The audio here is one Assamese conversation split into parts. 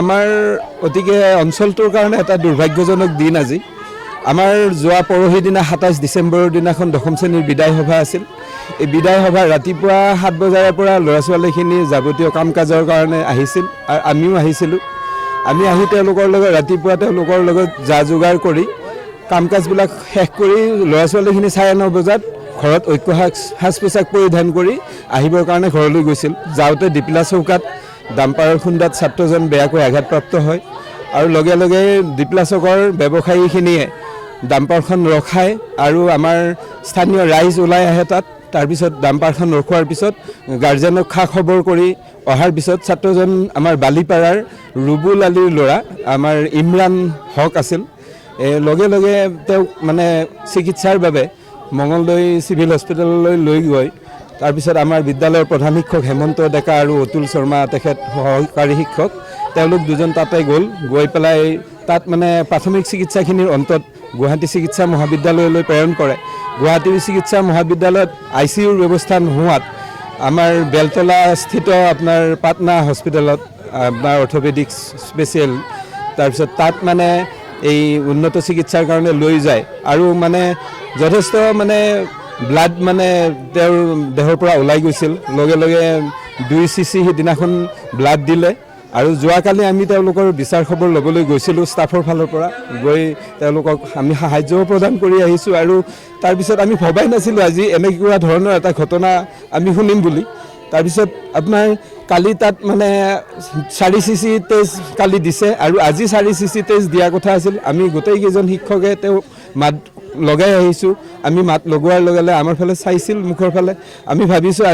আমাৰ অতিকে অঞ্চলটোৰ কাৰণে এটা দুৰ্ভাগ্যজনক দিন আজি। আমাৰ যোৱা পৰহি দিনা ২৭ ডিচেম্বৰৰ দিনাখন দশম শ্ৰেণীৰ বিদায় সভা আছিল। এই বিদায় সভা ৰাতিপুৱা ৭ বজাৰ পৰা ল'ৰা ছোৱালীখিনি যাৱতীয় কাম কাজৰ কাৰণে আহিছিল আৰু আমিও আহিছিলোঁ। আমি আহি তেওঁলোকৰ লগত ৰাতিপুৱা তেওঁলোকৰ লগত যা যোগাৰ কৰি কাম কাজবিলাক শেষ কৰি ল'ৰা ছোৱালীখিনি ৯:৩০ বজাত ঘৰত ঐক্য সাজ পোছাক পৰিধান কৰি আহিবৰ কাৰণে ঘৰলৈ গৈছিল। যাওঁতে দীপিলা চৌকাত ডাম্পাৰৰ খুন্দাত ছাত্ৰজন বেয়াকৈ আঘাতপ্ৰাপ্ত হয় আৰু লগে লগে দীপিলা চৌকৰ ব্যৱসায়ীখিনিয়ে ডাম্পাৰখন ৰখায় আৰু আমাৰ স্থানীয় ৰাইজ ওলাই আহে তাত। তাৰপিছত ডাম্পাৰখন ৰখোৱাৰ পিছত গাৰ্জেনক খা খবৰ কৰি অহাৰ পিছত ছাত্ৰজন আমাৰ বালিপাৰাৰ ৰুবুল আলীৰ ল'ৰা আমাৰ ইমৰান হক আছিল। লগে লগে তেওঁক চিকিৎসাৰ বাবে মঙলদৈ চিভিল হস্পিটেললৈ লৈ গৈ তাৰপিছত আমাৰ বিদ্যালয়ৰ প্ৰধান শিক্ষক হেমন্ত ডেকা আৰু অতুল শৰ্মা তেখেত সহকাৰী শিক্ষক তেওঁলোক দুজন তাতে গৈ পেলাই তাত প্ৰাথমিক চিকিৎসাখিনিৰ অন্তত গুৱাহাটী চিকিৎসা মহাবিদ্যালয়লৈ প্ৰেৰণ কৰে। গুৱাহাটী চিকিৎসা মহাবিদ্যালয়ত ICUৰ ব্যৱস্থা নোহোৱাত আমাৰ বেলতলা স্থিত আপোনাৰ পাটনা হস্পিটেলত আপোনাৰ অৰ্থপেডিক্স স্পেচিয়েল তাৰপিছত তাত এই উন্নত চিকিৎসাৰ কাৰণে লৈ যায় আৰু যথেষ্ট ব্লাড তেওঁৰ দেহৰ পৰা ওলাই গৈছিল। লগে লগে 2 cc সিদিনাখন ব্লাড দিলে আৰু যোৱাকালি আমি তেওঁলোকৰ বিচাৰ খবৰ ল'বলৈ গৈছিলোঁ ষ্টাফৰ ফালৰ পৰা। গৈ তেওঁলোকক আমি সাহায্যও প্ৰদান কৰি আহিছোঁ আৰু তাৰপিছত আমি ভবাই নাছিলোঁ আজি এনেকুৱা ধৰণৰ এটা ঘটনা আমি শুনিম বুলি। তাৰপিছত আপোনাৰ কালি তাত 4 cc তেজ কালি দিছে আৰু আজি 4 cc তেজ দিয়া কথা আছিল। আমি গোটেইকেইজন শিক্ষকে তেওঁ মাত লগাই আহিছোঁ। আমি মাত লগোৱাৰ লগে লগে আমাৰ ফালে চাইছিল মুখৰ ফালে। আমি ভাবিছোঁ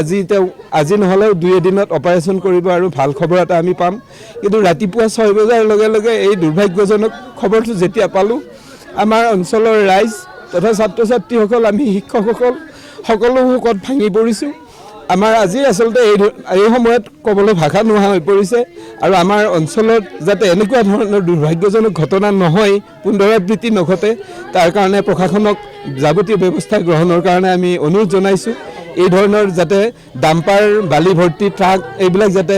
আজি নহ'লেও 2 এদিনত অপাৰেশ্যন কৰিব আৰু ভাল খবৰ এটা আমি পাম। কিন্তু ৰাতিপুৱা 6 বজাৰ লগে লগে এই দুৰ্ভাগ্যজনক খবৰটো যেতিয়া পালোঁ, আমাৰ অঞ্চলৰ ৰাইজ তথা ছাত্ৰ ছাত্ৰীসকল আমি শিক্ষকসকল সকলো শোকত ভাঙি পৰিছোঁ। আমাৰ আজি আচলতে এই সময়ত ক'বলৈ ভাষা নোহোৱা হৈ পৰিছে আৰু আমাৰ অঞ্চলত যাতে এনেকুৱা ধৰণৰ দুৰ্ভাগ্যজনক ঘটনা নহয়, পুনৰাবৃত্তি নঘটে তাৰ কাৰণে প্ৰশাসনক যাৱতীয় ব্যৱস্থা গ্ৰহণৰ কাৰণে আমি অনুৰোধ জনাইছোঁ। এই ধৰণৰ যাতে ডাম্পাৰ বালি ভৰ্তি ট্ৰাক এইবিলাক যাতে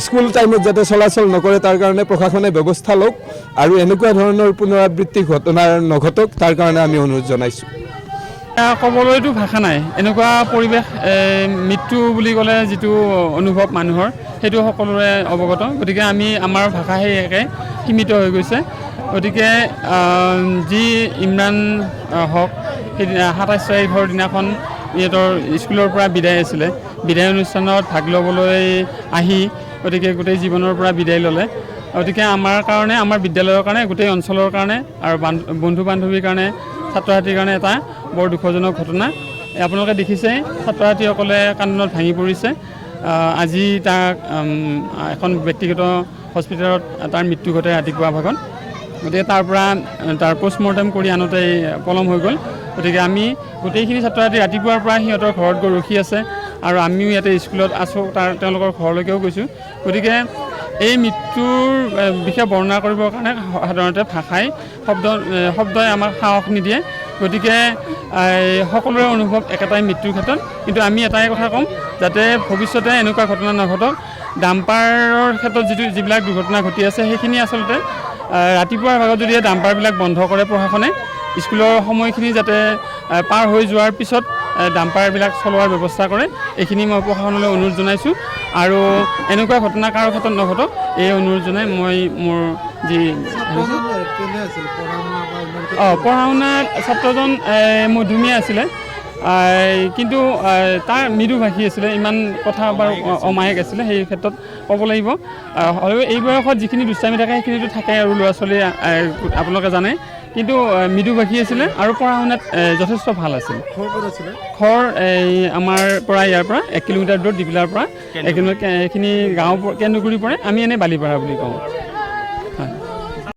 স্কুল টাইমত যাতে চলাচল নকৰে তাৰ কাৰণে প্ৰশাসনে ব্যৱস্থা লওক আৰু এনেকুৱা ধৰণৰ পুনৰাবৃত্তি ঘটনা নঘটক তাৰ কাৰণে আমি অনুৰোধ জনাইছোঁ। ক'বলৈতো ভাষা নাই। এনেকুৱা পৰিৱেশ মৃত্যু বুলি ক'লে যিটো অনুভৱ মানুহৰ সেইটো সকলোৰে অৱগত। গতিকে আমাৰ ভাষা সেই একে সীমিত হৈ গৈছে। গতিকে যি ইমৰান হক সেইদিনা 27 তাৰিখৰ দিনাখন ইহঁতৰ স্কুলৰ পৰা বিদায় আছিলে, বিদায় অনুষ্ঠানত ভাগ ল'বলৈ আহি গতিকে গোটেই জীৱনৰ পৰা বিদায় ল'লে। গতিকে আমাৰ কাৰণে, আমাৰ বিদ্যালয়ৰ কাৰণে, গোটেই অঞ্চলৰ কাৰণে আৰু বন্ধু বান্ধৱীৰ কাৰণে, ছাত্ৰ ছাত্ৰীৰ কাৰণে এটা বৰ দুখজনক ঘটনা। আপোনালোকে দেখিছে ছাত্ৰ ছাত্ৰীসকলে কান্দোনত ভাঙি পৰিছে। আজি তাক এখন ব্যক্তিগত হস্পিটেলত তাৰ মৃত্যু ঘটে ৰাতিপুৱা ভাগত। গতিকে তাৰ পষ্টমৰ্টেম কৰি আনোতে পলম হৈ গ'ল। গতিকে আমি গোটেইখিনি ছাত্ৰ ছাত্ৰী ৰাতিপুৱাৰ পৰা সিহঁতৰ ঘৰত গৈ ৰখি আছে আৰু আমিও ইয়াতে স্কুলত আছোঁ, তেওঁলোকৰ ঘৰলৈকেও গৈছোঁ। গতিকে এই মৃত্যুৰ বিষয়ে বৰ্ণনা কৰিবৰ কাৰণে সাধাৰণতে ভাষাই শব্দই আমাক সাহস নিদিয়ে। গতিকে সকলোৰে অনুভৱ একেটাই মৃত্যুৰ ক্ষেত্ৰত। কিন্তু আমি এটাই কথা ক'ম, যাতে ভৱিষ্যতে এনেকুৱা ঘটনা নঘটক। ডাম্পাৰৰ ক্ষেত্ৰত যিবিলাক দুৰ্ঘটনা ঘটি আছে সেইখিনি আচলতে ৰাতিপুৱাৰ ভাগত যদি ডাম্পাৰবিলাক বন্ধ কৰে প্ৰশাসনে, স্কুলৰ সময়খিনি যাতে পাৰ হৈ যোৱাৰ পিছত ডাম্পাৰবিলাক চলোৱাৰ ব্যৱস্থা কৰে, এইখিনি মই প্ৰশাসনলৈ অনুৰোধ জনাইছোঁ। আৰু এনেকুৱা ঘটনা কাৰো ক্ষেত্ৰত নঘটক এই অনুৰোধ জনাই মই মোৰ যি পঢ়া শুনাত ছাত্ৰজন মধ্যমীয়া আছিলে, কিন্তু তাৰ মৃদুভাষী আছিলে, ইমান কথা বাৰু অমায়িক আছিলে, সেই ক্ষেত্ৰত ক'ব লাগিব। হ'লেও এই বয়সত যিখিনি দুষ্টামি থাকে সেইখিনিতো থাকে আৰু ল'ৰা ছোৱালী আপোনালোকে জানে। কিন্তু মৃদুভাষী আছিলে আৰু পঢ়া শুনাত যথেষ্ট ভাল আছিল। ঘৰ আমাৰ পৰা ইয়াৰ পৰা 1 কিলোমিটাৰ দূৰত, দীপিলাৰ পৰা 1 কিলোমিটাৰ এইখিনি গাঁও কেন্দ্ৰগুৰি পৰে। আমি এনেই বালিপাৰা বুলি কওঁ।